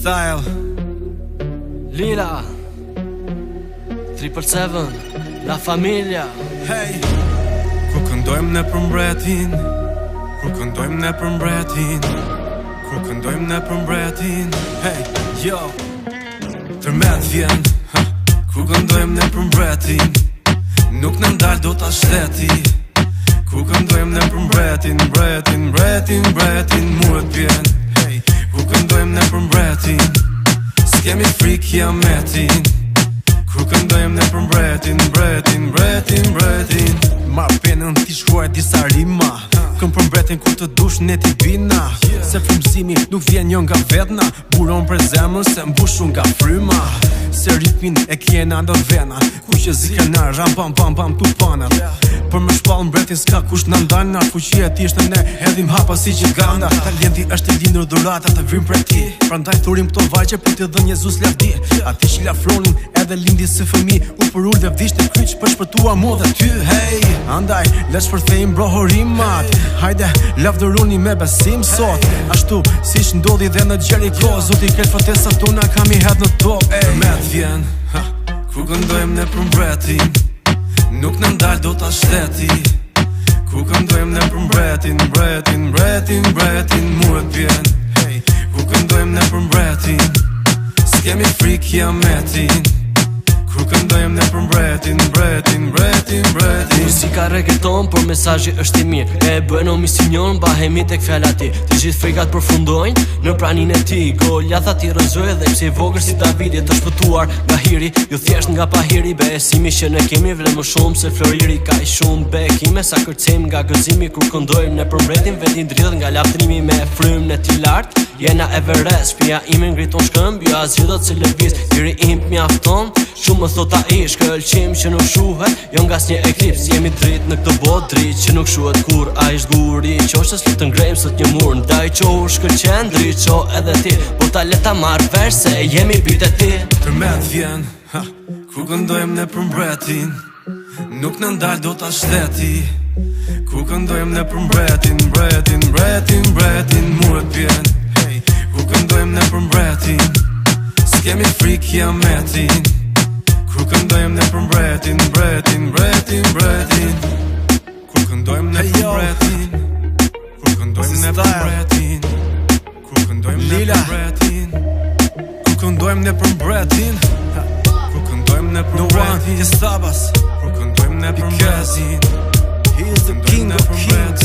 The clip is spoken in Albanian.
Style Lila 777 La Familia. Hey, kur këndojmë ne për mbretin, kur këndojmë ne për mbretin, kur këndojmë ne për mbretin. Hey, yo, tërmet vjen, kur këndojmë ne për mbretin, nuk në ndalë do t'a shteti. Kur këndojmë ne për mbretin, mbretin, mbretin, mbretin, muret vjen. Hey, kur këndojmë ne për mbretin, s'kemi frikë kiametin. Kur këndojmë ne për mbretin, mbretin, mbretin, mbretin. Marrë penën t'i shkruaj disa rima, këm për mbretin kur të dush ne t'i bina. Se frymëzimi nuk vjen jo nga vetna, buron për zemrën se mbushu nga fryma. Se ritmin e kjena ndo vena, ku që zikena ram pam pam pam tu pana. Për më shpall mbretin s'ka kush në ndalna, fuqia ti është ne edhim hapa si gjiganda. Talenti është e lindur dhurata të vrim për ti, prandaj thurim këto vajqe për të dhënë Jezus lavdi. Ati që lafronin edhe lindi si fëmi, u përull dhe vdisht e kryq për shpëtua mu dhe ty. Hey, andaj, lesh përthejmë brohorimat, hajde, lavdëruni me besim sot. Ashtu, si që ndodhi dhe në Gjeriko, Zoti kretë fëtesa tona kam i hedh në top. Met vjen, kur këndojmë ne për mbretin, nuk në ndalë do t'a shteti. Kur këndojmë ne për mbretin, mbretin, mbretin, mbretin, muret vjen. Hey, kur këndojmë ne për mbretin, s'kemi frikë kiametin. Kur këndojmë ne për mbretin, mbretin, mbretin, mbretin. Muzika reggaeton, por mesazhi është i mirë. E bëjnë o misinjon, bahemi tek fjalla ti. Të gjithë frikat përfundojnë në pranin e ti. Goljatha ti rëzoj dhe pse i vogër si Davidi të shpëtuar nga hiri. Jo thjesht nga pahiri, besimi që ne kemi vle më shumë se floriri. Ka i shumë bekime sa kërcem nga gëzimi. Kur këndojmë ne për mbretin, vetin dridhet nga laftrimi me frym në ti lartë. Jena Everest, pia ime ngriton shkëmb, jo azhidot se lëviz. Hiri im m'jafton, shumë më thot a ish këllqim që nuk shuhet, jo nga s'nje eklips. Jemi drit në këtë bot, drit që nuk shuhet kur a ish guri. Qoshës le të ngrejmë sot një mur, ndaj qohur shkëllqen, drit qo edhe ti. Po ta leta marrë vesh se jemi bite ti. Tërmet vjen, kur këndojmë ne për mbretin, nuk në ndalë do t'a shteti. Kur këndojmë ne për mbretin, mbretin, mbretin, mbretin, muret vjen. Hey, kur këndojmë ne për mbretin, s'kemi frikë kiametin. Kur këndojmë ne për mbretin, mbretin, mbretin, mbretin. Kur këndojmë ne për mbretin, kur këndojmë ne për mbretin, kur këndojmë ne për mbretin, kur këndojmë ne për mbretin, kur këndojmë ne për mbretin, kur këndojmë ne për mbretin, He is the king of kings.